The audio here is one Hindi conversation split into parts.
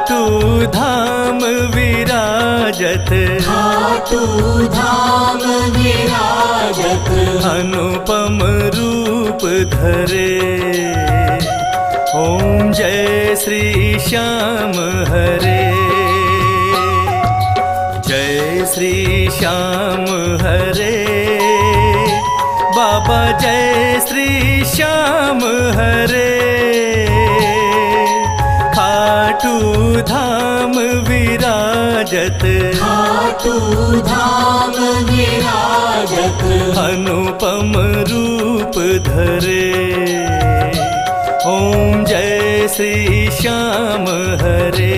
खाटू धाम विराजत, खाटू धाम विराजत, अनुपम रूप धरे। ओम जय श्री श्याम हरे, जय श्री श्याम हरे। बाबा जय श्री श्याम हरे, खाटू धाम विराजत, खाटू धाम विराजत, अनुपम रूप धरे। ओम जय श्री श्याम हरे।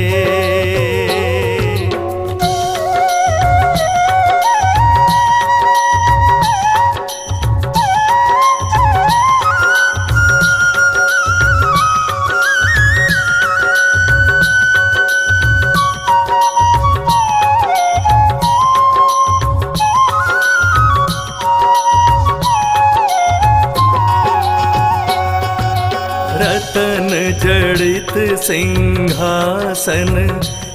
रतन जड़ित सिंहासन,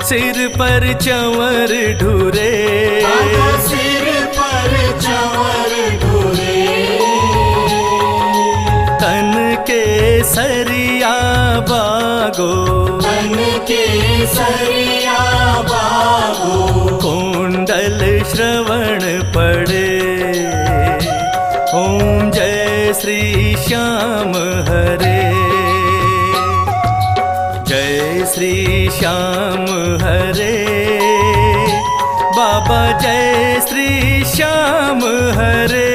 सिर पर चंवर ढुरे, सिर पर चंवर ढुरे। तन के सरिया बागो, तन के सरिया बागो, कुंडल श्रवण पड़े। ओम जय श्री श्याम हरे, जय श्री श्याम हरे। बाबा जय श्री श्याम हरे,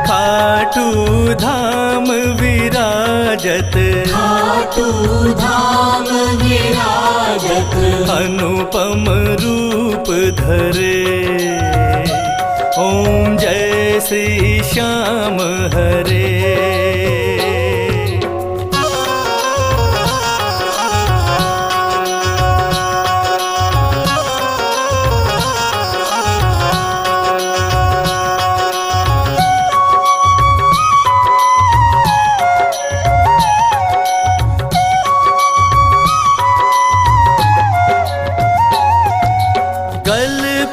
खाटू धाम विराजत, खाटू धाम विराजत, अनुपम रूप धरे। ओम जय श्री श्याम हरे।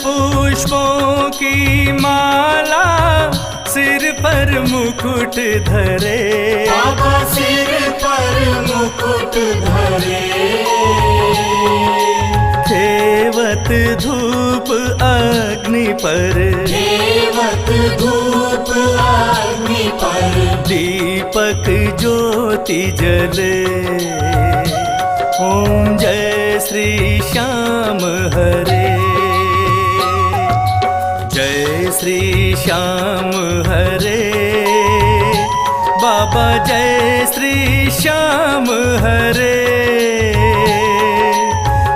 पुष्पों की माला, सिर पर मुकुट धरे, बाबा सिर पर मुकुट धरे। खेवत धूप अग्नि पर, खेवत धूप अग्नि पर, दीपक ज्योति जले। ओम जय श्री श्याम हरे, जय श्री श्याम हरे। बाबा जय श्री श्याम हरे,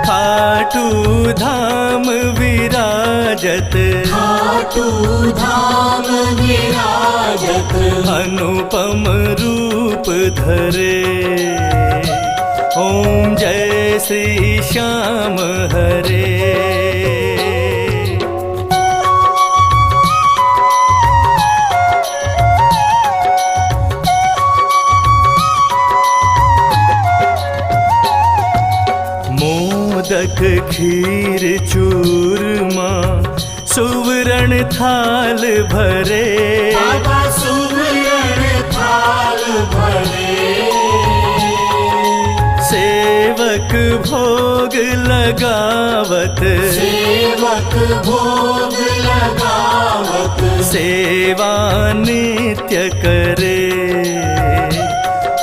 खाटू धाम विराजत, खाटू धाम विराजत, अनुपम रूप धरे। ओम जय श्री श्याम हरे। मोदक खीर चूरमा, सुवर्ण थाल भरे, बाबा सुवर्ण थाल भरे। सेवक भोग लगावत, सेवक भोग लगावत, सेवा नित्य करे।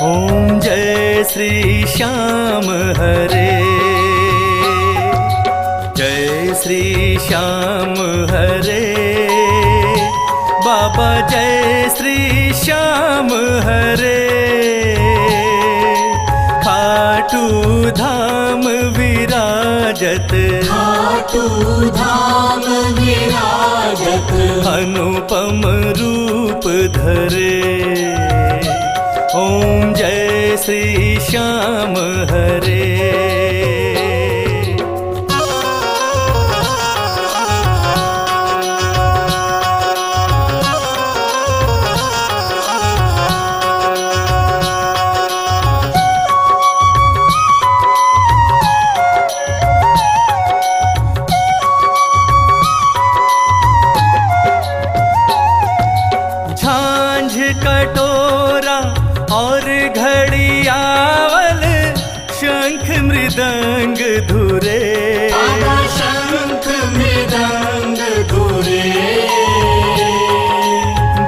ओम जय श्री श्याम हरे, जय श्री श्याम हरे। बाबा जय श्री श्याम हरे, खाटू धाम विराजत, खाटू धाम विराजत, अनुपम रूप धरे। ओम जय श्री श्याम हरे। और घड़ियावल शंख मृदंग धुरे, बाबा शंख मृदंग धुरे।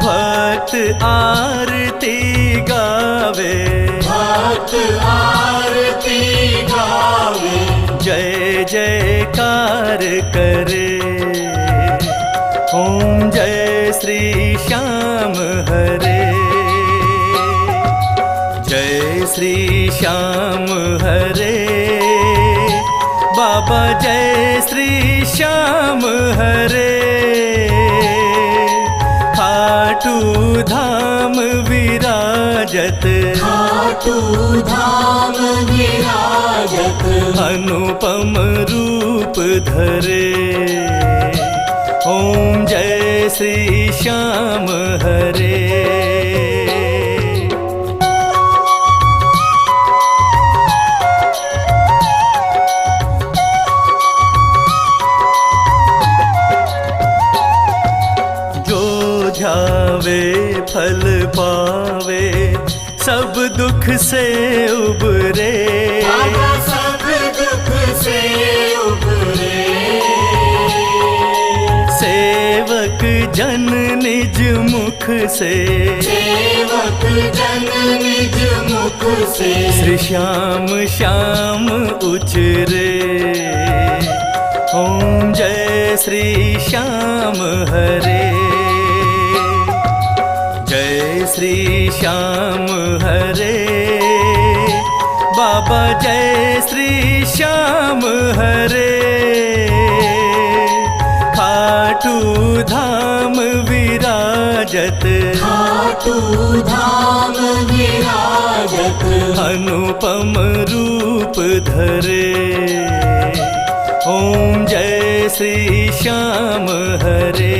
भक्त आरती गावे, भक्त आरती गावे, जय जयकार करे। ओम जय श्री श्याम हरे, जय श्री श्याम हरे। बाबा जय श्री श्याम हरे। खाटू धाम विराजत, खाटू धाम विराजत, अनुपम रूप धरे। ओम जय श्री श्याम हरे। जो ध्यावे फल पावे, सब दुख से उबरे। बाबा सब दुख से उबरे। सेवक जन निज मुख से, सेवक जन निज मुख से, श्री श्याम श्याम उचरे। ओम जय श्री श्याम हरे, जय श्री श्याम हरे। बाबा जय श्री श्याम हरे। खाटू धाम विराजत, खाटू धाम विराजत, अनुपम रूप धरे। ओम जय श्री श्याम हरे।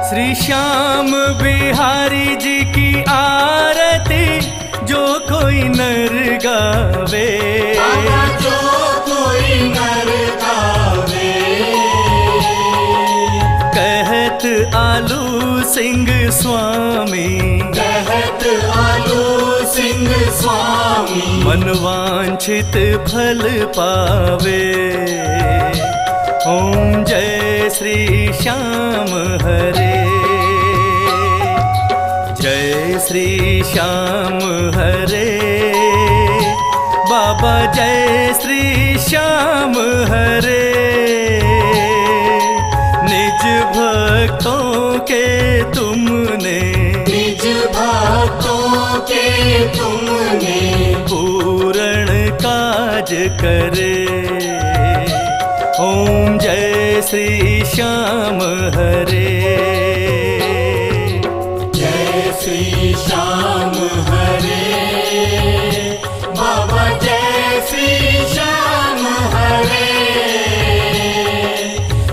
श्री श्याम बिहारी जी की आरती जो कोई नर गावे, बाबा जो कोई नर गावे। कहत आलू सिंह स्वामी, कहत आलू सिंह स्वामी, मनवांछित फल पावे। ओम जय श्री श्याम हरे, जय श्री श्याम हरे। बाबा जय श्री श्याम हरे। निज भक्तों के तुमने, निज भक्तों के तुमने, पूर्ण काज करे। ओम जय श्री श्याम हरे, जय श्री श्याम हरे। बाबा जय श्री श्याम हरे।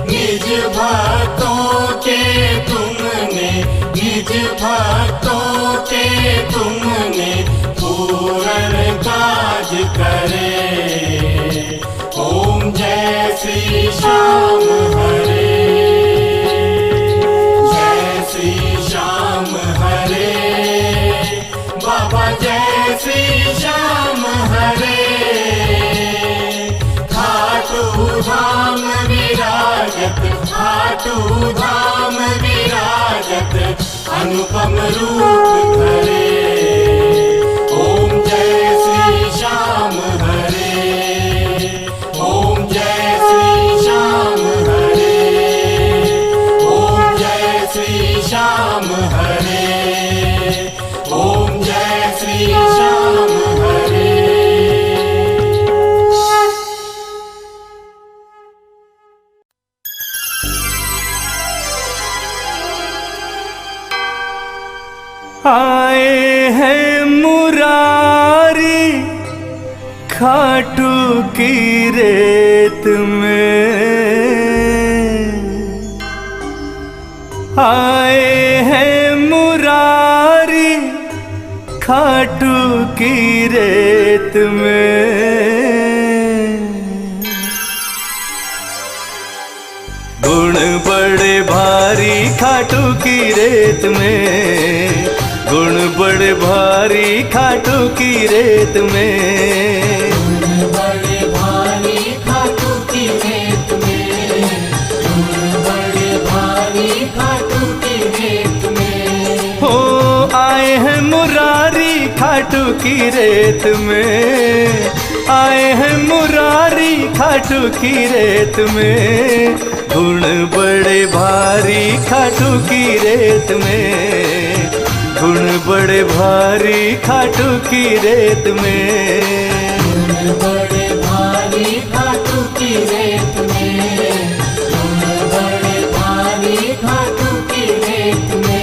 निज भक्तों के तुमने, निज भक्तों के तुमने, पूर्ण काज करे। ओम जय श्री श्याम हरे, जय श्री श्याम हरे। बाबा जय श्री श्याम हरे। खाटू धाम विराजत, खाटू धाम विराजत, अनुपम रूप धरे। ओम जय श्री श्याम हरे, ओम जय श्री श्याम हरे, ओम जय श्री श्याम हरे, ओम जय श्री श्याम हरे। आए हैं मुरारी खाटू की रेत में, आए हैं मुरारी खाटू की रेत में, गुण बड़े भारी खाटू की रेत में, गुण बड़े भारी खाटू की रेत में, गुण बड़े भारी खाटू की रेत में, गुण बड़े भारी खाटू की रेत में। हो आए हैं मुरारी खाटू की रेत में, आए हैं मुरारी खाटू की रेत में, गुण बड़े भारी खाटू की रेत में, गुण बड़े भारी खाटू की रेत में, गुण बड़े भारी खाटू की रेत में, गुण बड़े भारी खाटू की रेत में।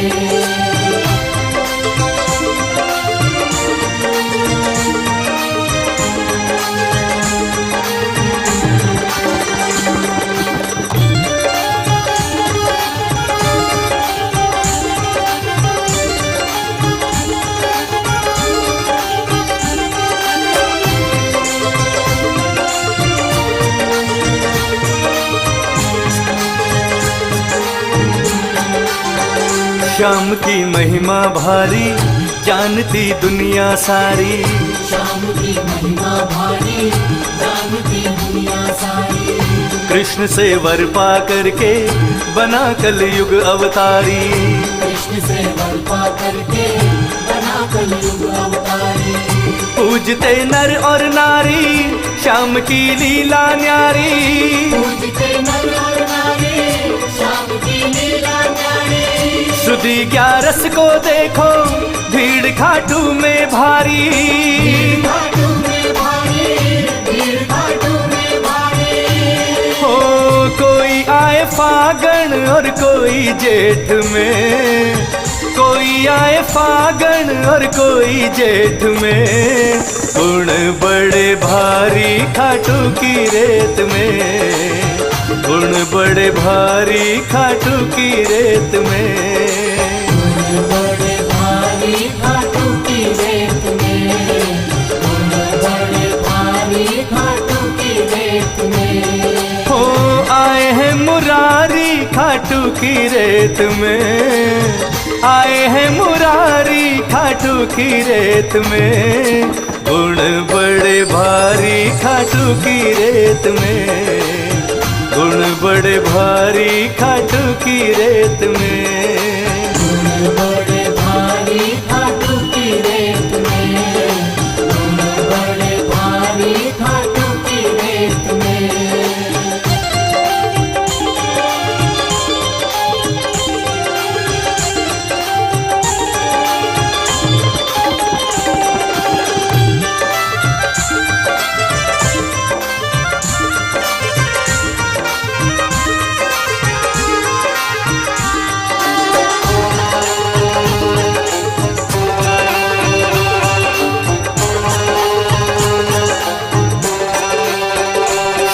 श्याम की महिमा भारी जानती दुनिया सारी, श्याम की महिमा भारी जानती दुनिया सारी, कृष्ण से वर पा करके बना कलयुग अवतारी, कृष्ण से वर पा करके बना कलयुग अवतारी। पूजते नर और नारी श्याम की लीला न्यारी, पूजते नर और नारी श्याम की लीला न्यारी। सुधी ग्यारस को देखो भीड़ खाटू में भारी, खाटू में भारी, भीड़ खाटू में भारी। हो कोई आए फागण और कोई जेठ में, कोई आए फागण और कोई जेठ में, गुण बड़े भारी खाटू की रेत में, गुण बड़े भारी खाटू की रेत में, गुण बड़े भारी खाटू की रेत में, गुण बड़े भारी खाटू की रेत में। हो आए हैं मुरारी खाटू की रेत में, आए हैं मुरारी खाटू की रेत में, गुण बड़े भारी खाटू की रेत में, गुण बड़े भारी खाटू की रेत में, गुण बड़े भारी खाटू की रेत में, गुण बड़े भारी खाटू की रेत में।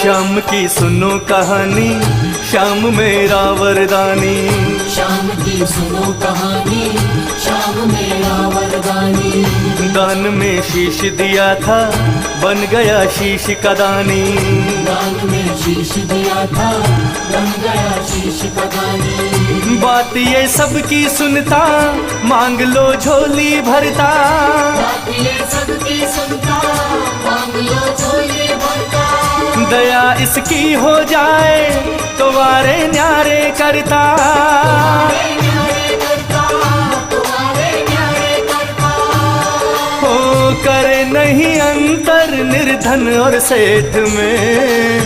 श्याम की सुनो कहानी श्याम मेरा वरदानी, श्याम की सुनो कहानी श्याम मेरा वरदानी। दान में शीश दिया था बन गया शीश का दानी, दान में शीश दिया था बन गया शीश का दानी। बात ये सबकी सुनता मांग लो झोली भरता, बात ये सबकी सुनता मांग लो झोली भरता। दया इसकी हो जाए तो वारे न्यारे करता, न्यारे करता, तुम्हारे न्यारे करता। हो करे नहीं अंतर निर्धन और सेठ में,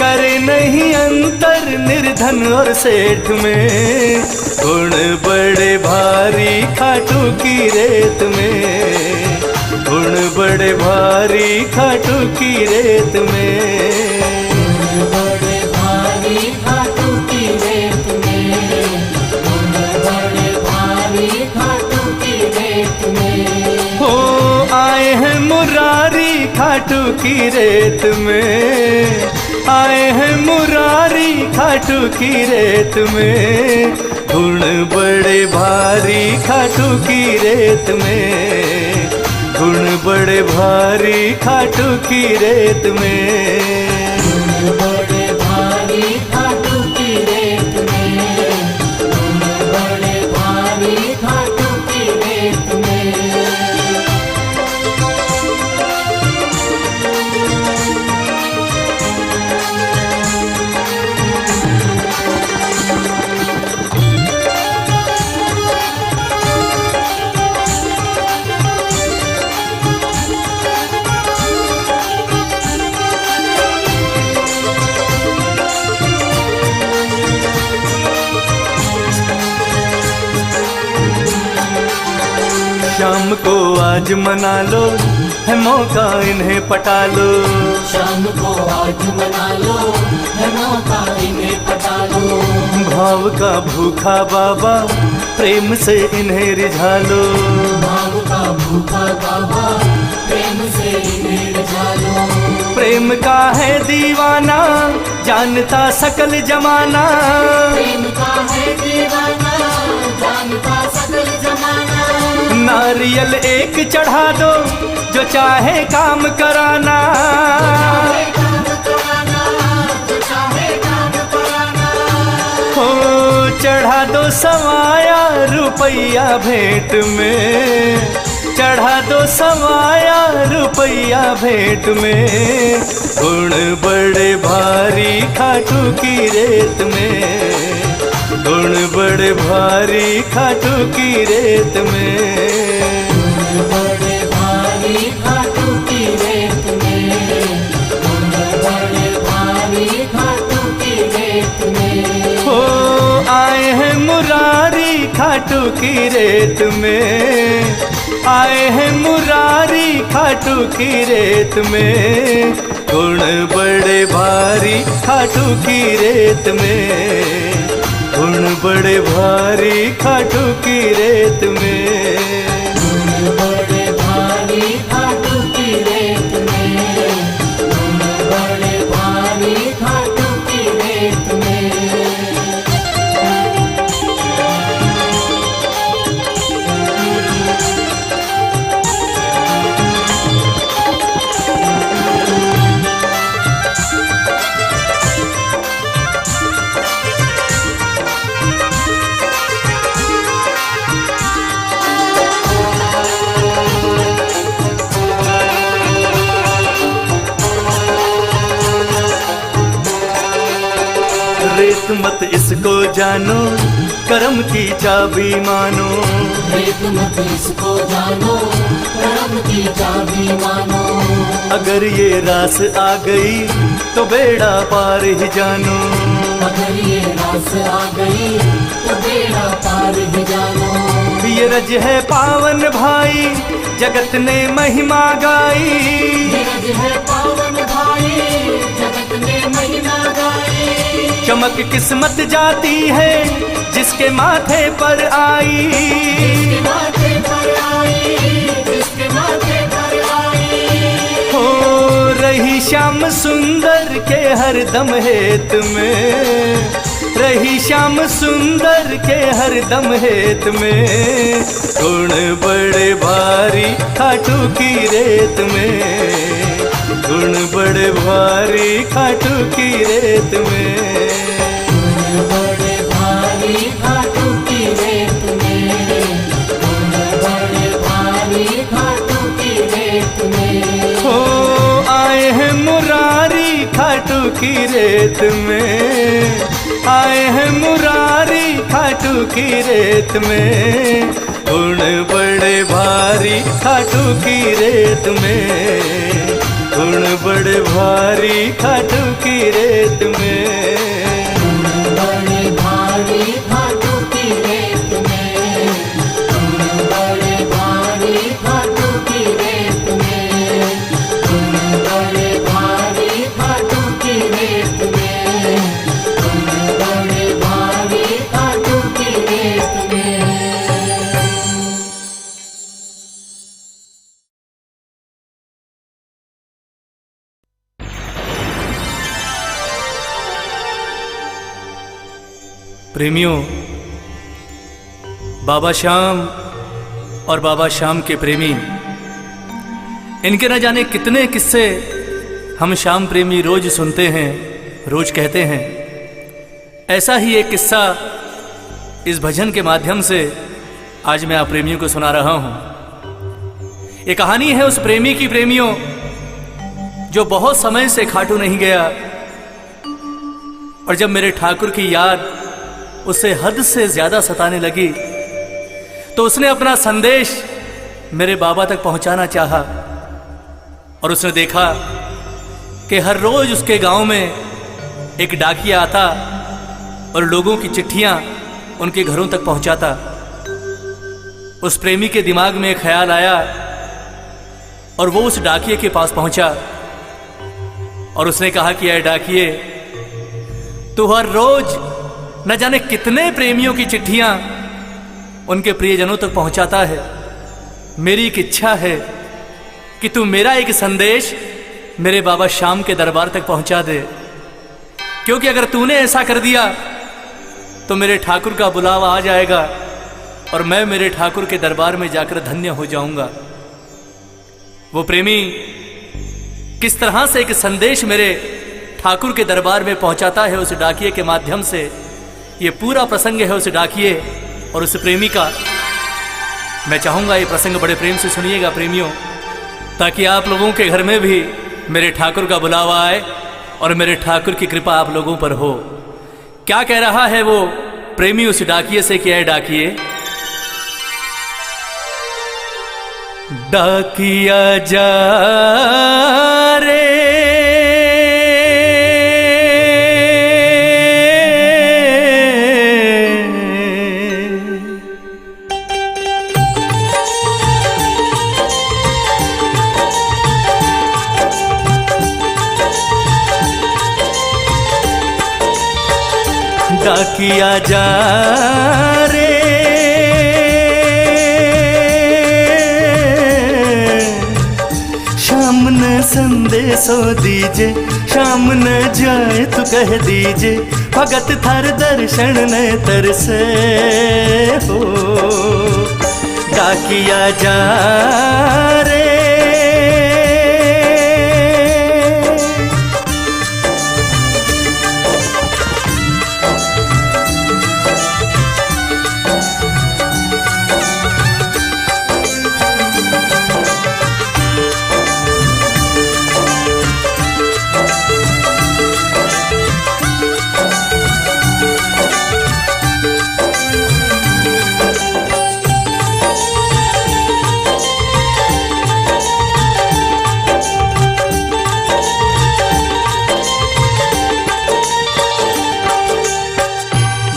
करे नहीं अंतर निर्धन और सेठ में, गुण बड़े भारी खाटू की रेत में, गुण बड़े भारी खाटू की रेत में, गुण बड़े भारी खाटू की रेत में, गुण बड़े भारी खाटू की रेत में। हो आए हैं मुरारी खाटू की रेत में, आए हैं मुरारी खाटू की रेत में, गुण बड़े भारी खाटू की रेत में, गुण बड़े भारी खाटू की रेत में। गुण बड़े भारी खाटू की रेत में, गुण बड़े भारी खाटू की रेत में। शाम को आज मना लो, है मौका इन्हें पटा लो। शाम को आज मना लो, है मौका इन्हें पटा लो। भाव का भूखा बाबा प्रेम से इन्हें रिझा लो। भाव का भूखा बाबा प्रेम से इन्हें रिझा लो। प्रेम का है दीवाना जानता सकल जमाना। प्रेम का है दीवाना जानता सकल जमाना। नारियल एक चढ़ा दो जो चाहे काम कराना। हो चढ़ा दो सवाया रुपया भेंट में, चढ़ा दो सवाया रुपया भेंट में। गुण बड़े भारी खाटू की रेत में, गुण बड़े भारी खाटू की रेत में। गुण बड़े भारी खाटू की रेत में, गुण बड़े भारी खाटू की रेत में। हो आए हैं मुरारी खाटू की रेत में, आए हैं मुरारी खाटू की रेत में। गुण बड़े भारी खाटू की रेत में, गुण बड़े भारी खाटू की रेत में। गुण बड़े भारी खाटू की रेत में, गुण बड़े भारी खाटू की रेत में। रेत मत इसको जानो कर्म की चाबी मानो। रेत मत इसको जानो कर्म की चाबी मानो। अगर ये रास आ गई तो बेड़ा पार ही जानो। अगर ये रास आ गई तो बेड़ा पार ही जानो। ये रज है पावन भाई जगत ने महिमा गाई। ये रज है पावन भाई जगत ने महिमा गाई। चमक किस्मत जाती है जिसके माथे पर आई। जिसके माथे पर आई, जिसके माथे पर आई। हो रही श्याम सुंदर के हर दम हेत में, रही श्याम सुंदर के हर दम हेत में। गुण बड़े भारी खाटू की रेत में, गुण बड़े भारी खाटू की रेत में। गुण बड़े भारी खाटू की रेत में, गुण बड़े भारी खाटू की रेत में। हो आए हैं मुरारी खाटू की रेत में, आए हैं मुरारी खाटू की रेत में। गुण बड़े भारी खाटू की रेत में, गुण बड़े भारी खाटू की रेत में। गुण बड़े भारी खाटू की रेत में, गुण बड़े भारी खाटू की रेत में। गुण बड़े भारी खाटू की रेत में, गुण बड़े भारी खाटू की रेत में। प्रेमियों, बाबा श्याम और बाबा श्याम के प्रेमी, इनके न जाने कितने किस्से हम श्याम प्रेमी रोज सुनते हैं, रोज कहते हैं। ऐसा ही एक किस्सा इस भजन के माध्यम से आज मैं आप प्रेमियों को सुना रहा हूं। ये कहानी है उस प्रेमी की, प्रेमियों, जो बहुत समय से खाटू नहीं गया, और जब मेरे ठाकुर की याद उसे हद से ज्यादा सताने लगी तो उसने अपना संदेश मेरे बाबा तक पहुंचाना चाहा। और उसने देखा कि हर रोज उसके गांव में एक डाकिया आता और लोगों की चिट्ठियां उनके घरों तक पहुंचाता। उस प्रेमी के दिमाग में एक ख्याल आया और वो उस डाकिये के पास पहुंचा और उसने कहा कि ऐ डाकिये, तू हर रोज न जाने कितने प्रेमियों की चिट्ठियां उनके प्रियजनों तक पहुंचाता है। मेरी एक इच्छा है कि तू मेरा एक संदेश मेरे बाबा श्याम के दरबार तक पहुंचा दे, क्योंकि अगर तूने ऐसा कर दिया तो मेरे ठाकुर का बुलावा आ जाएगा और मैं मेरे ठाकुर के दरबार में जाकर धन्य हो जाऊंगा। वो प्रेमी किस तरह से एक संदेश मेरे ठाकुर के दरबार में पहुंचाता है उस डाकिये के माध्यम से, ये पूरा प्रसंग है उस डाकिये और उस प्रेमी का। मैं चाहूंगा ये प्रसंग बड़े प्रेम से सुनिएगा प्रेमियों, ताकि आप लोगों के घर में भी मेरे ठाकुर का बुलावा आए और मेरे ठाकुर की कृपा आप लोगों पर हो। क्या कह रहा है वो प्रेमी उस डाकिये से कि ऐ डाकिये, डाकिया जा रे डाकिया जा रे श्याम न संदेशो दीजे, श्याम न जाए तो कह दीजे, भगत थार दर्शन न तरसे हो। डाकिया जा रे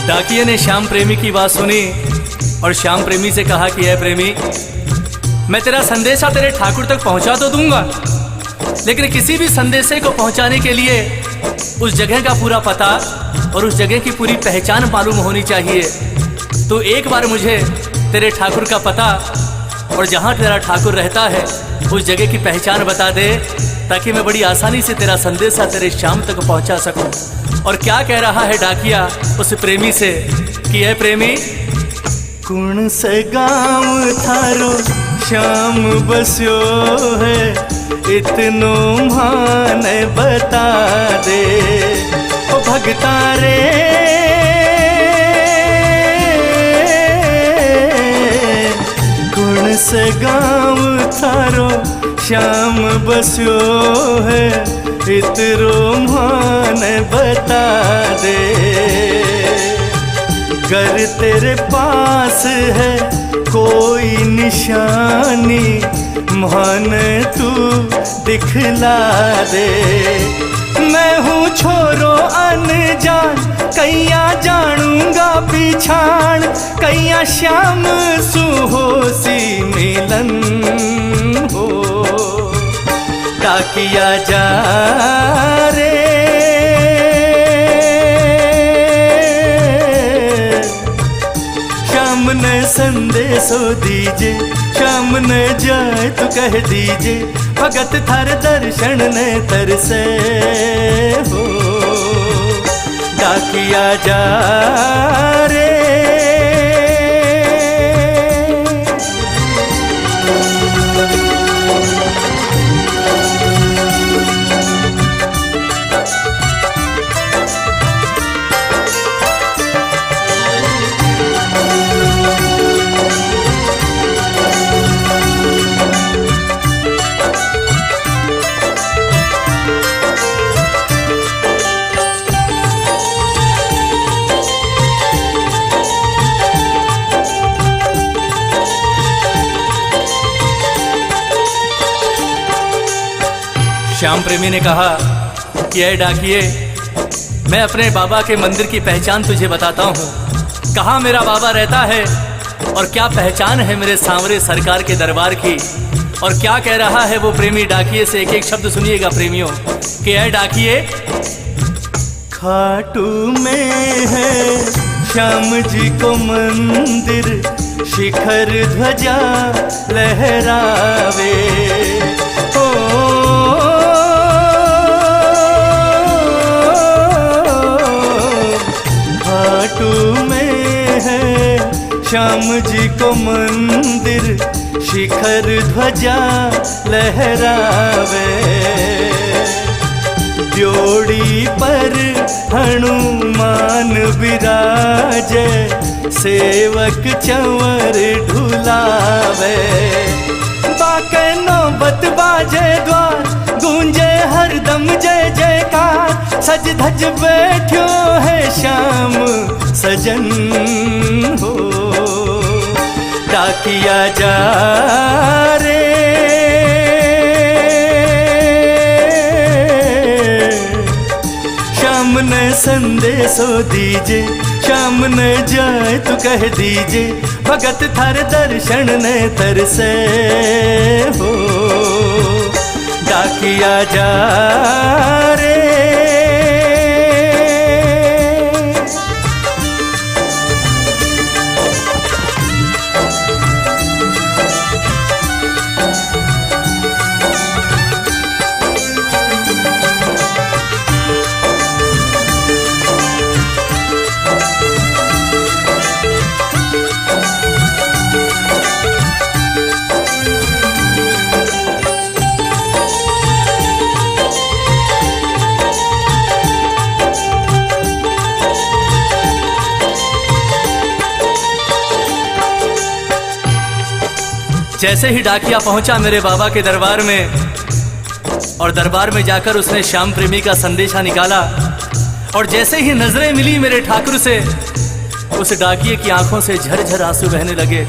डाकिये ने श्याम प्रेमी की बात सुनी और श्याम प्रेमी से कहा कि ऐ प्रेमी, मैं तेरा संदेशा तेरे ठाकुर तक पहुंचा तो दूंगा, लेकिन किसी भी संदेशे को पहुंचाने के लिए उस जगह का पूरा पता और उस जगह की पूरी पहचान मालूम होनी चाहिए। तो एक बार मुझे तेरे ठाकुर का पता और जहां तेरा ठाकुर रहता है उस जगह की पहचान बता दे, ताकि मैं बड़ी आसानी से तेरा संदेशा तेरे श्याम तक पहुंचा सकूं। और क्या कह रहा है डाकिया उस प्रेमी से कि ऐ प्रेमी, कौन से गाँव थारो श्याम बस्यो है, इतनो मान बता दे ओ भगता रे। कौन से गाँव थारो श्याम बस्यो है, इतरो मान बता दे। गर तेरे पास है कोई निशानी, मान तू दिखला दे। मैं हूँ छोरो अनजान, कैया जानूंगा पिछाण, कैया श्याम सुहोसी मिलन हो। डाकिया जा रे श्याम ने संदेशो दीजे, श्याम न जाए तो कह दीजे, भगत थार दर्शन ने तरसे हो। डाकिया जा रे श्याम प्रेमी ने कहा कि ऐ डाकिए, मैं अपने बाबा के मंदिर की पहचान तुझे बताता हूँ। कहाँ मेरा बाबा रहता है और क्या पहचान है मेरे सांवरे सरकार के दरबार की, और क्या कह रहा है वो प्रेमी डाकिए से। एक एक शब्द सुनिएगा प्रेमियों कि ऐ डाकिए, खाटू में है श्याम जी को मंदिर, शिखर ध्वजा लहरावे। ओ खाटू में है श्याम जी को मंदिर, शिखर ध्वजा लहरावे। ड्योढ़ी पर हनुमान विराजे, सेवक चंवर ढुलावे। बाके नौबत बाजे द्वार, गूंजे हरदम जय जयकार। सज धज बैठ्यो है श्याम सजन हो, डाकिया जा रे। श्याम ने संदेशो दीजे, श्याम ने जाए तो कह दीजे। भगत थारे दर्शन ने तरसे हो, डाकिया जा रे। जैसे ही डाकिया पहुंचा मेरे बाबा के दरबार में, और दरबार में जाकर उसने श्याम प्रेमी का संदेशा निकाला, और जैसे ही नजरें मिली मेरे ठाकुर से, उस डाकिए की आंखों से झरझर आंसू बहने लगे।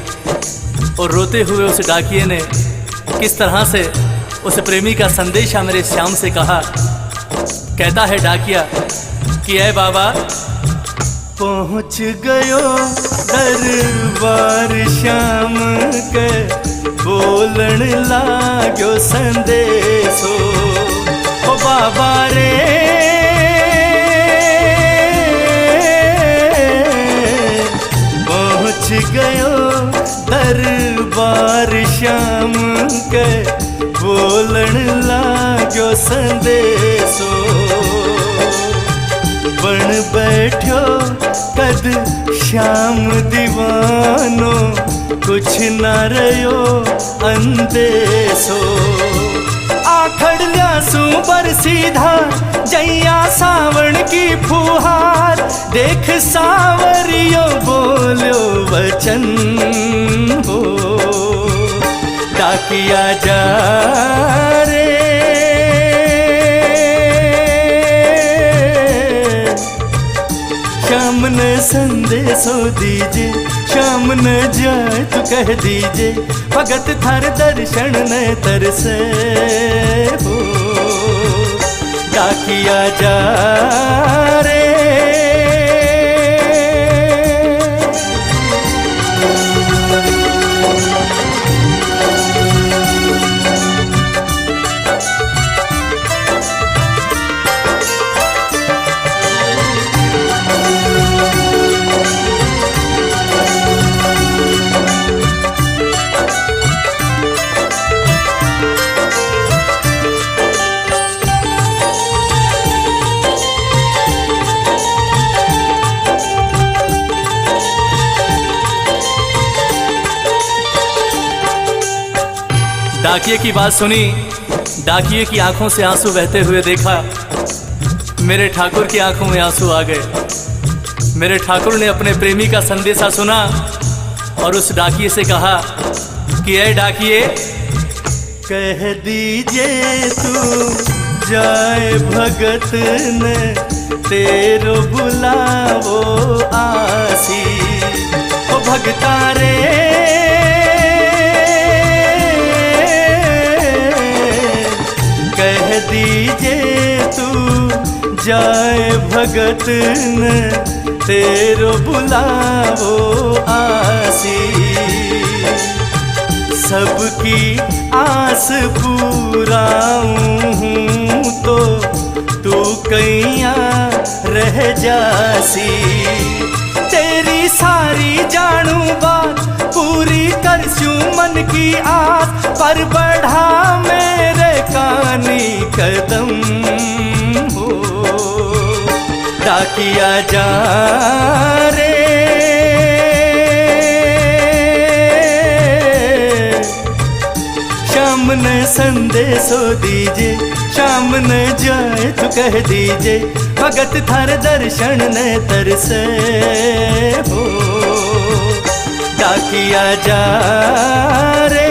और रोते हुए उस डाकिए ने किस तरह से उस प्रेमी का संदेशा मेरे श्याम से कहा। कहता है डाकिया कि ऐ बाबा, पहुँच गयो दरबार श्याम के, बोलन लाग्यो संदेशो। ओ बाबा रे, पहुँच गयो दरबार श्याम के, बोलन लाग्यो संदेशो। बन बैठ्यो कद श्याम दीवानो, कुछ न रयो अंदेशो। आखड़ ल्यासू बरसीधा जैया सावण की फुहार, देख सावरियो बोलो वचन हो, डाकिया जा रे। श्याम ने संदेशो दीजे, श्याम न जाए तो कह दीजे। भगत थार दर्शन ने तरसे हो, डाकिया जा रे। डाकिए की बात सुनी, डाकिए की आंखों से आंसू बहते हुए देखा। मेरे ठाकुर की आंखों में आंसू आ गए। मेरे ठाकुर ने अपने प्रेमी का संदेशा सुना और उस डाकिए से कहा कि ऐ डाकिए, कह दीजिए तू जाए भगत ने, तेरो बुलावो आसी। ओ भगता रे, कह दी जाए भगत न तेरो बुलावो आसी। सबकी आस पूराऊं तो तू कैया रह जासी। तेरी सारी जानू बात पूरी करसूं मन की आस, पर बढ़ा मेरे कानी कदम हो। डाकिया जा रे शाम ने संदेशो दीजे, शाम न जाए तो कह दीजे, भगत थार दर्शन ने तरसे हो। डाकिया जा रे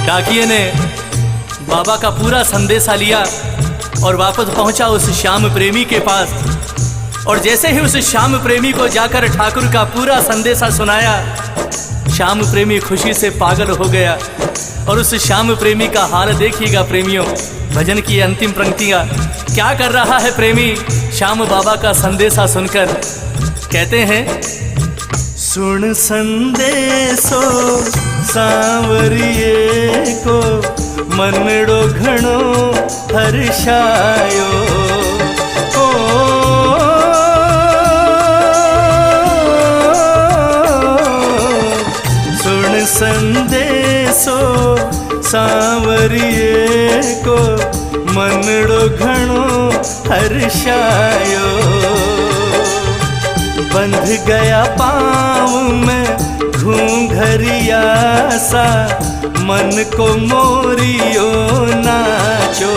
डाकिये ने बाबा का पूरा संदेशा लिया और वापस पहुंचा उस श्याम प्रेमी के पास। और जैसे ही उस श्याम प्रेमी को जाकर ठाकुर का पूरा संदेशा सुनाया, श्याम प्रेमी खुशी से पागल हो गया। और उस श्याम प्रेमी का हाल देखिएगा प्रेमियों, भजन की अंतिम पंक्तियां क्या कर रहा है प्रेमी श्याम बाबा का संदेशा सुनकर। कहते हैं, सुन संदेशो सांवरिये को मनड़ो घणो हर्षायो। ओ सुन संदेशो सांवरिये को मनड़ो घणो हर्षायो। बंध गया पाँव में घूंघरिया सा, मन को मोरियो नाचो।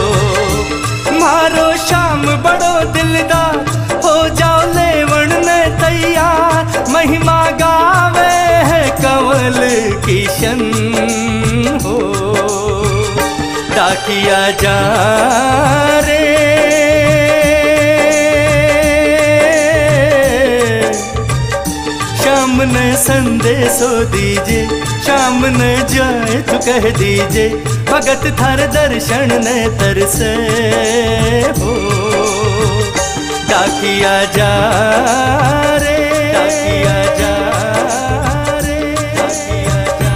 मारो शाम बड़ो दिलदार, हो जाओ लेवण ने तैयार। महिमा गावे है कंवल किशन हो। डाकिया जा रे शाम ने संदेशो दीजे, शाम न जाए तो कह दीजे, भगत थार दर्शन ने तरसे हो। डाकिया जा रे डाकिया जा रे डाकिया जा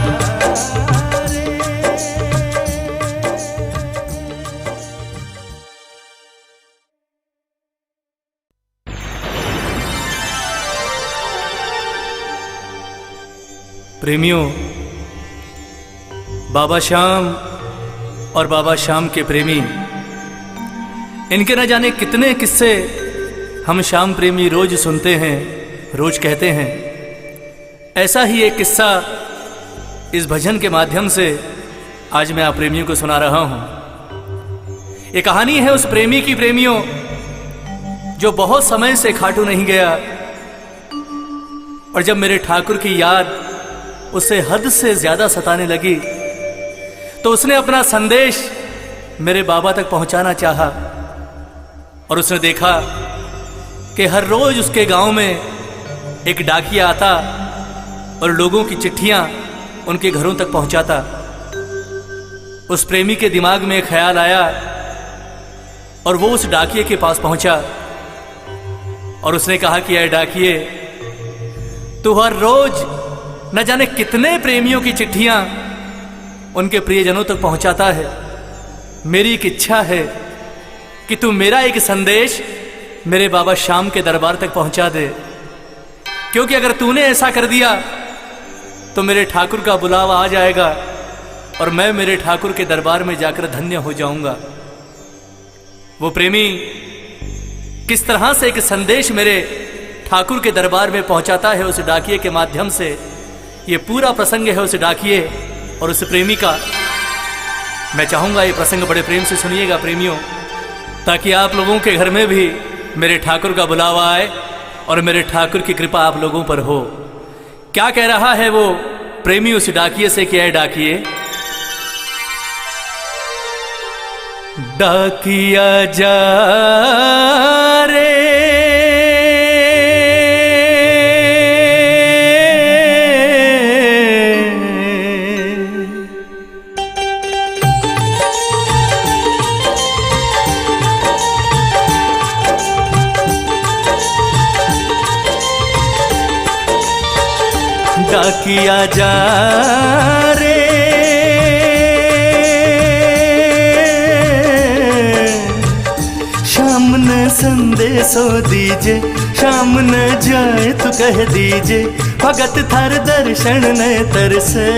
रे। प्रेमियों, बाबा श्याम और बाबा श्याम के प्रेमी, इनके न जाने कितने किस्से हम श्याम प्रेमी रोज सुनते हैं, रोज कहते हैं। ऐसा ही एक किस्सा इस भजन के माध्यम से आज मैं आप प्रेमियों को सुना रहा हूं। ये कहानी है उस प्रेमी की प्रेमियों, जो बहुत समय से खाटू नहीं गया। और जब मेरे ठाकुर की याद उसे हद से ज्यादा सताने लगी, तो उसने अपना संदेश मेरे बाबा तक पहुंचाना चाहा। और उसने देखा कि हर रोज उसके गांव में एक डाकिया आता और लोगों की चिट्ठियां उनके घरों तक पहुंचाता। उस प्रेमी के दिमाग में एक ख्याल आया और वो उस डाकिये के पास पहुंचा और उसने कहा कि ऐ डाकिये, तू हर रोज न जाने कितने प्रेमियों की चिट्ठियां उनके प्रियजनों तक पहुंचाता है। मेरी एक इच्छा है कि तू मेरा एक संदेश मेरे बाबा श्याम के दरबार तक पहुंचा दे, क्योंकि अगर तूने ऐसा कर दिया तो मेरे ठाकुर का बुलावा आ जाएगा और मैं मेरे ठाकुर के दरबार में जाकर धन्य हो जाऊंगा। वो प्रेमी किस तरह से एक संदेश मेरे ठाकुर के दरबार में पहुंचाता है उस डाकिये के माध्यम से, ये पूरा प्रसंग है उस डाकिए और उस प्रेमी का। मैं चाहूंगा ये प्रसंग बड़े प्रेम से सुनिएगा प्रेमियों, ताकि आप लोगों के घर में भी मेरे ठाकुर का बुलावा आए और मेरे ठाकुर की कृपा आप लोगों पर हो। क्या कह रहा है वो प्रेमी उस डाकिए से? क्या है डाकिए? डाकिया जा रे डाकिया जा रे शाम न संदेशो दीजे, शाम न जाए तो कह दीजे, भगत थार दर्शन न तरसे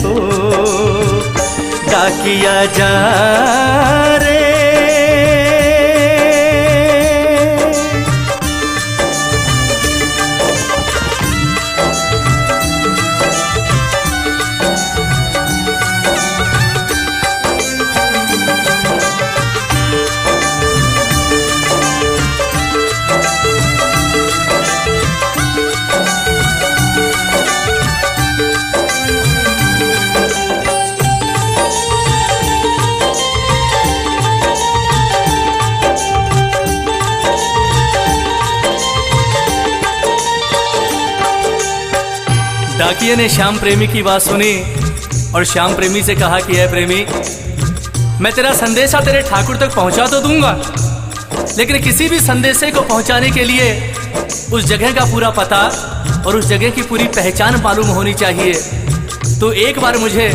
हो। डाकिया जा रे डाकिये ने श्याम प्रेमी की बात सुनी और श्याम प्रेमी से कहा कि है प्रेमी, मैं तेरा संदेशा तेरे ठाकुर तक पहुंचा तो दूंगा, लेकिन किसी भी संदेशे को पहुंचाने के लिए उस जगह का पूरा पता और उस जगह की पूरी पहचान मालूम होनी चाहिए। तो एक बार मुझे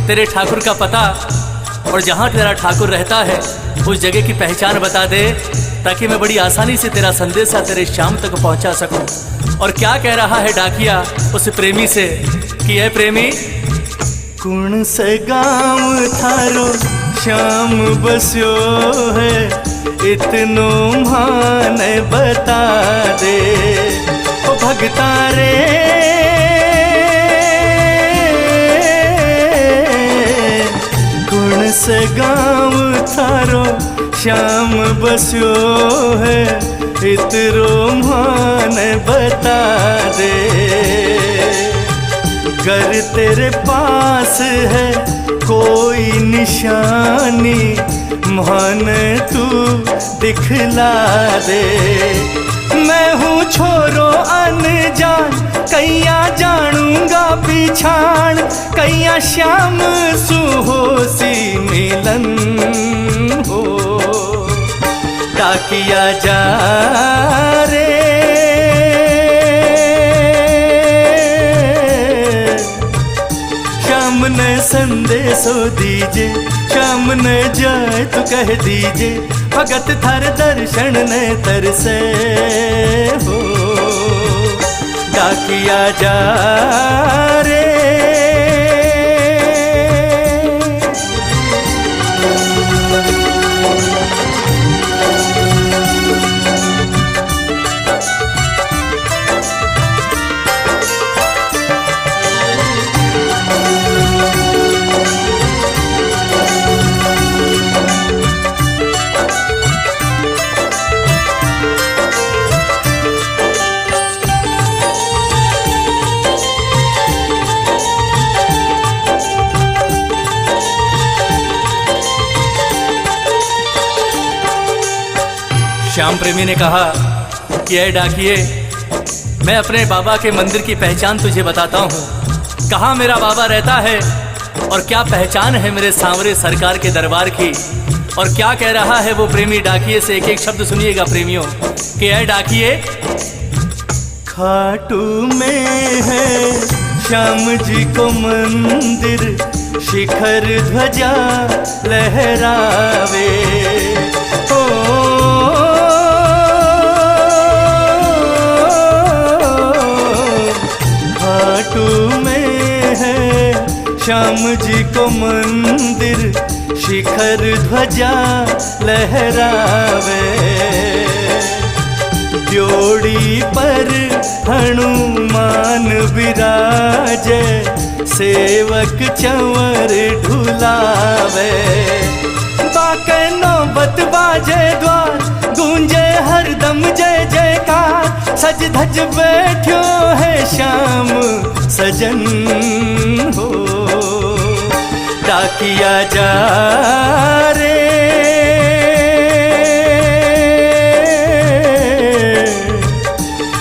तेरे ठाकुर का पता और जहां तेरा ठाकुर रहता है उस जगह की पहचान बता दे, ताकि मैं बड़ी आसानी से तेरा संदेशा तेरे श्याम तक पहुंचा सकूं। और क्या कह रहा है डाकिया उस प्रेमी से कि है प्रेमी, कौन से गाँव थारो श्याम बस्यो है, इतनो मान बता दे ओ भगता रे। कौन से गाँव थारो श्याम बस्यो है, इतरो मान बता दे। घर तेरे पास है कोई निशानी, मान तू दिखला दे। मैं हूँ छोरो अनजान, कैया जानूंगा पिछाण, कैया श्याम सुहोसी मिलन हो। डाकिया जा रे श्याम ने संदेशो दीजे, श्याम न जाए तो कह दीजे, भगत थार दर्शन न तरसे हो। डाकिया जा रे श्याम प्रेमी ने कहा कि ऐ डाकिए, मैं अपने बाबा के मंदिर की पहचान तुझे बताता हूँ। कहाँ मेरा बाबा रहता है और क्या पहचान है मेरे सांवरे सरकार के दरबार की। और क्या कह रहा है वो प्रेमी डाकिए से, एक एक शब्द सुनिएगा प्रेमियों कि ऐ डाकिए, खाटू में है श्याम जी को मंदिर, शिखर ध्वजा लहरावे। खाटू में है श्याम जी को मंदिर, शिखर ध्वजा लहरावे। ड्योड़ी पर हनुमान विराजे, सेवक चंवर ढुलावे। बाके नौबत बाजे द्वार, गूंजे हरदम जय जयकार। सज धज बैठ्यो है श्याम सजन हो, डाकिया जा रे।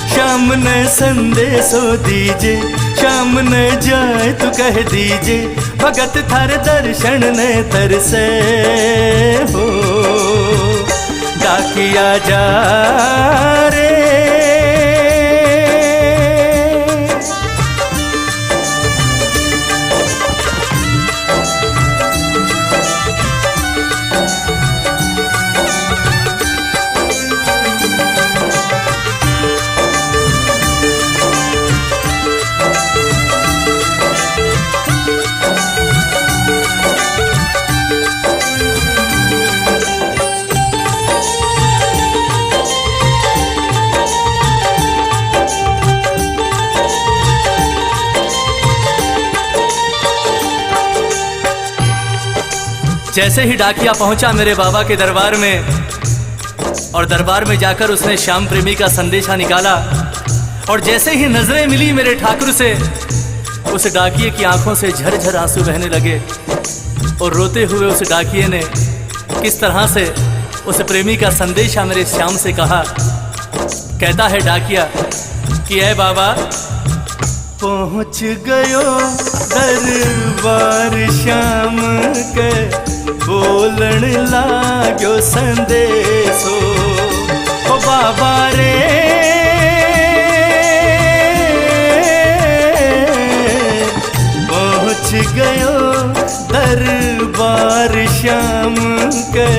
श्याम ने संदेशो दीजे, श्याम ने जाए तो कह दीजे। भगत थार दर्शन ने तरसे हो, डाकिया जा रे। जैसे ही डाकिया पहुंचा मेरे बाबा के दरबार में, और दरबार में जाकर उसने श्याम प्रेमी का संदेशा निकाला, और जैसे ही नजरें मिली मेरे ठाकुर से, उस डाकिये की आंखों से झरझर आंसू बहने लगे। और रोते हुए उस डाकिये ने किस तरह से उस प्रेमी का संदेशा मेरे श्याम से कहा। कहता है डाकिया कि ऐ बाबा, पहुँच गयो दरबार श्याम के, बोलन लाग्यो संदेशो। ओ बाबा रे, पहुँच गयो दरबार श्याम के,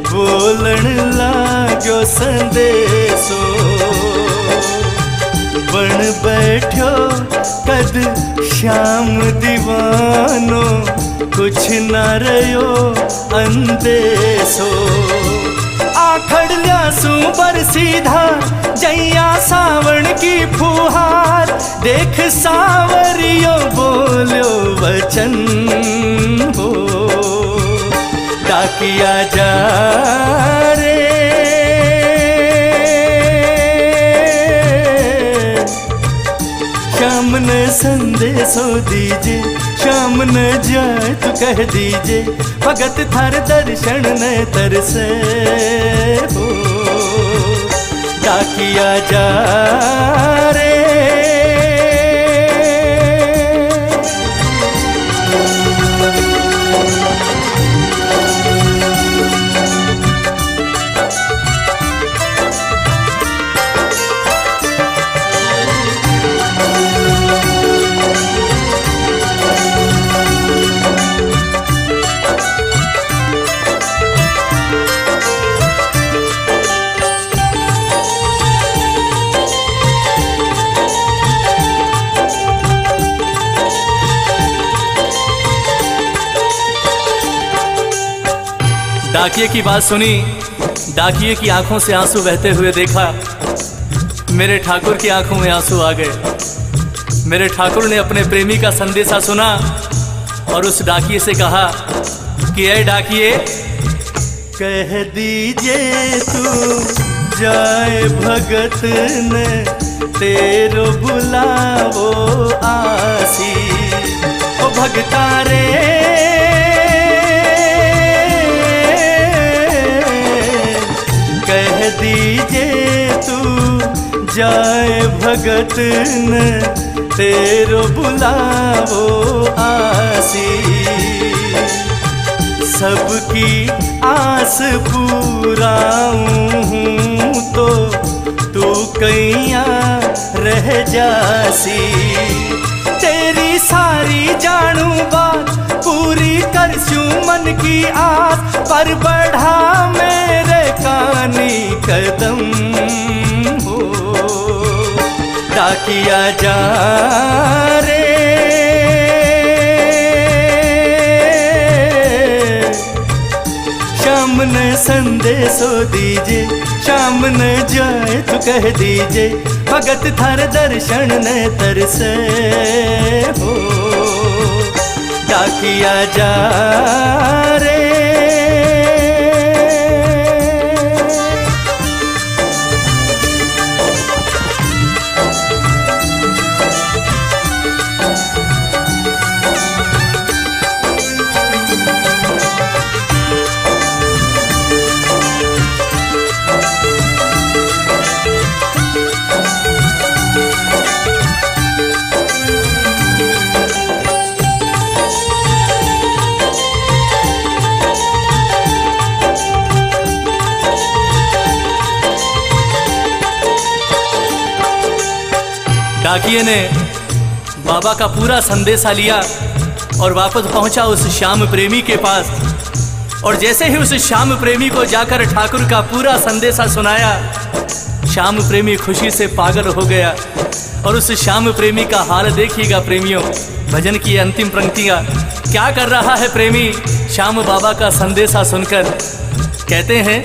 बोलन लाग्यो संदेशो। बन बैठ्यो कद श्याम दीवानो, कुछ न रयो अंदेशो। आखड़ ल्यासू बरसीधा, जैया सावण की फुहार। देख सावरियो बोल्यो वचन हो, डाकिया जा रे। श्याम ने संदेशो दीजे, श्याम ने जाए तो कह दीजे। भगत थार दर्शन ने तरसे हो, डाकिया जा रे। डाकिये की बात सुनी, डाकिये की आंखों से आंसू बहते हुए देखा। मेरे ठाकुर की आंखों में आंसू आ गए। मेरे ठाकुर ने अपने प्रेमी का संदेशा सुना और उस डाकिये से कहा कि ऐ डाकिये, कह दीजे तू जाए भगत ने, तेरो बुलावो आसी। ओ भगता रे, कह दीजे तू जाए भगत ने, तेरो बुलावो आसी। सबकी आस पूराऊं तो तू कैया रह जासी। तेरी सारी जानू बात पूरी करसूं मन की आस, पर बढ़ा मेरे कानी कदम हो, डाकिया जा रे। श्याम श्याम ने संदेशो दीजे, श्याम न जाए तो कह दीजे, भगत थारे दर्शन ने तरसे हो। डाकिया जा रे डाकिये ने बाबा का पूरा संदेशा लिया और वापस पहुंचा उस श्याम प्रेमी के पास। और जैसे ही उस श्याम प्रेमी को जाकर ठाकुर का पूरा संदेशा सुनाया, श्याम प्रेमी खुशी से पागल हो गया। और उस श्याम प्रेमी का हाल देखिएगा प्रेमियों, भजन की अंतिम पंक्तियां क्या कर रहा है प्रेमी श्याम बाबा का संदेशा सुनकर। कहते हैं,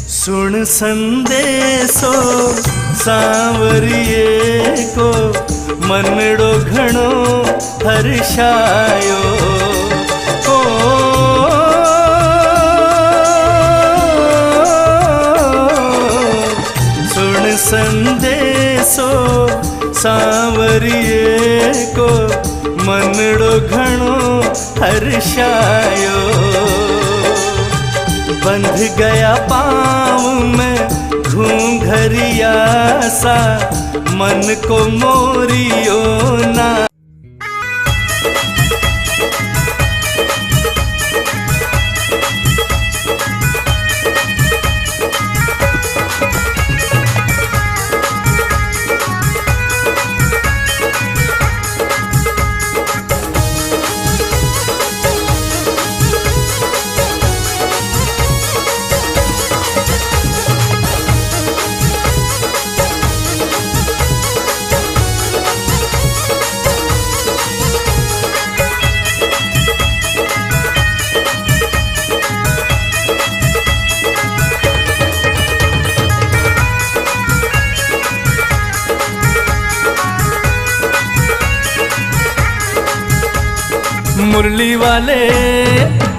सुन संदेशो सांवरिये को, मनड़ो घणो हर्षायो हो। सुन संदेशो सांवरिये को, मनड़ो घणो हर्षायो। बंध गया पाँव में घूंघरिया सा, मन को मोरियो ना।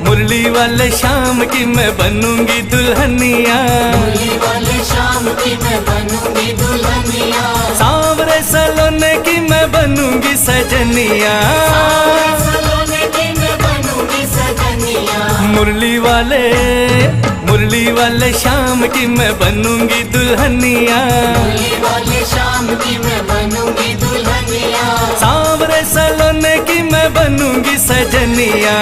मुरली वाले शाम की मैं बनूंगी दुल्हनिया, मुरली वाले शाम की मैं बनूंगी दुल्हनिया। सांवरे सलोने की मैं बनूंगी सजनिया, सलोने की मैं बनूंगी सजनिया। मुरली वाले शाम की मैं बनूंगी दुल्हनिया, मुरली वाले शाम की मैं बनूंगी दुल्हनिया। सांवरे सलोने की मैं बनूंगी सजनिया,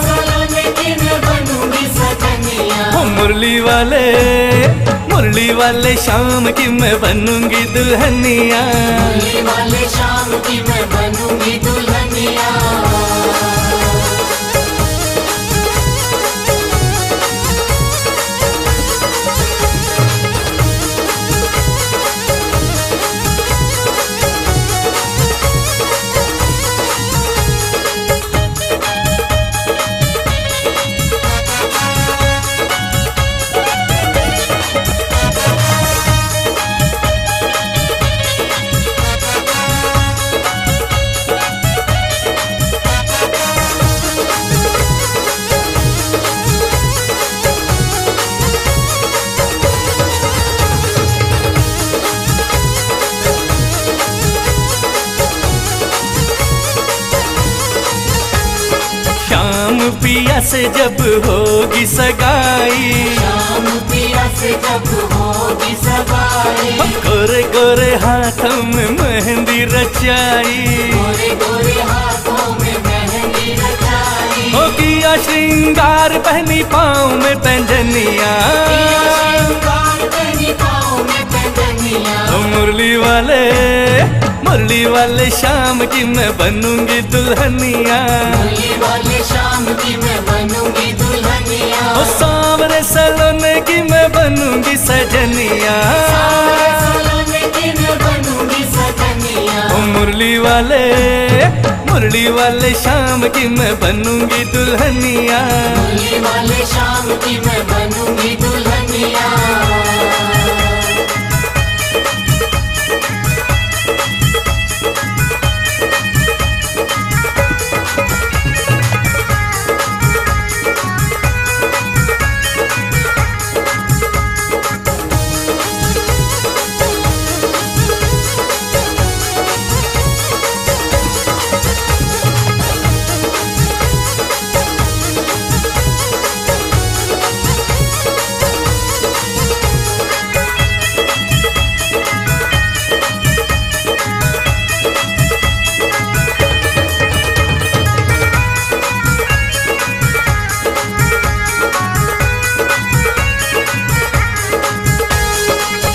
सलोने की मैं बनूंगी सजनिया। ओ मुरली वाले शाम की मैं बनूंगी दुल्हनिया, मुरली वाले शाम की मैं बनूंगी दुल्हनिया। पिया से जब होगी सगाई, शाम पिया से जब होगी सगाई। गोरे गोरे हाथों में मेहंदी रचाई, गोरे गोरे हाथों में मेहंदी रचाई। हो किया श्रृंगार पहनी पाँव में पैंजनिया, पाँव में पैंजनिया। मुरली वाले शाम की मैं बनूंगी दुल्हनिया, मुरली वाले शाम की मैं बनूंगी दुल्हनिया। ओ सांवरे सलोने की मैं बनूंगी सजनिया, सलोने की मैं बनूंगी सजनिया। ओ मुरली मुरली वाले शाम की मैं बनूंगी दुल्हनिया। मुरली वाले शाम की मैं बनूंगी दुल्हनिया।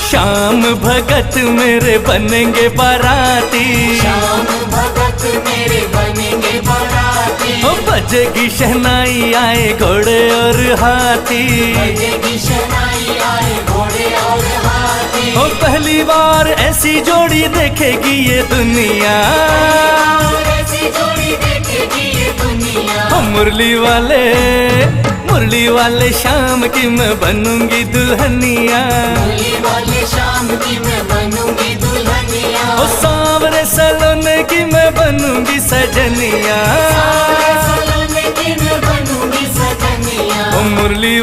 श्याम भगत मेरे बनेंगे बाराती। श्याम भगत मेरे बनेंगे बाराती। ओ बजेगी शहनाई आए घोड़े और हाथी। बजेगी शहनाई आए घोड़े और हाथी। ओ पहली बार ऐसी जोड़ी देखेगी ये दुनिया। और ऐसी जोड़ी देखेगी ये दुनिया। ओ मुरली वाले शाम की मैं बनूंगी दुल्हनिया। मुरली वाले शाम की मैं बनूंगी दुल्हनिया। ओ सांवरे सलोने की मैं बनूंगी सजनिया। सलोने की मैं बनूंगी सजनिया। ओ मुरली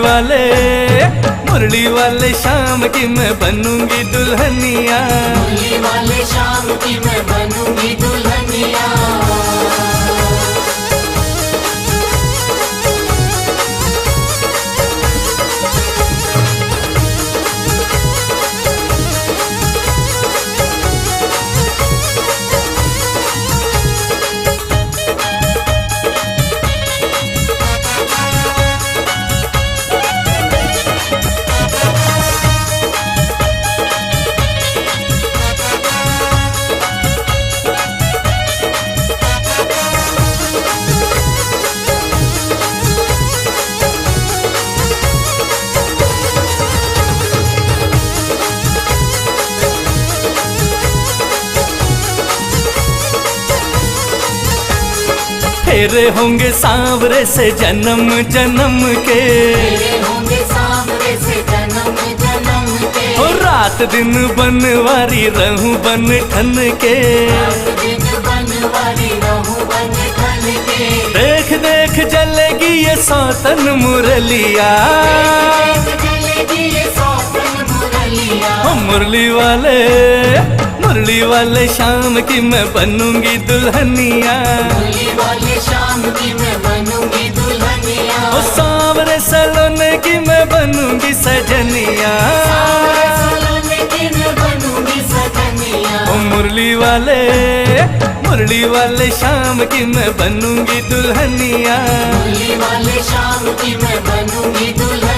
वाले शाम की मैं बनूंगी दुल्हनिया। मुरली वाले शाम की मैं बनूंगी दुल्हनिया। फेरे होंगे सांवरे से जन्म जन्म के। तेरे होंगे सांवरे से जन्म जन्म के। और रात दिन बनवारी रहूं बन ठन के। रात दिन बनवारी रहूं बन ठन के। देख देख जलेगी ये सौतन मुरलिया। देख जलेगी ये सौतन मुरलिया। ओ मुरली वाले शाम की मैं बनूंगी दुल्हनिया। मुरली वाले शाम की मैं बनूंगी दुल्हनिया। ओ सांवरे सलोने की मैं बनूंगी सजनिया। सलोने की मैं बनूंगी सजनिया। ओ मुरली वाले शाम की मैं बनूंगी दुल्हनिया। मुरली वाले शाम की मैं बनूंगी दुल्हनिया।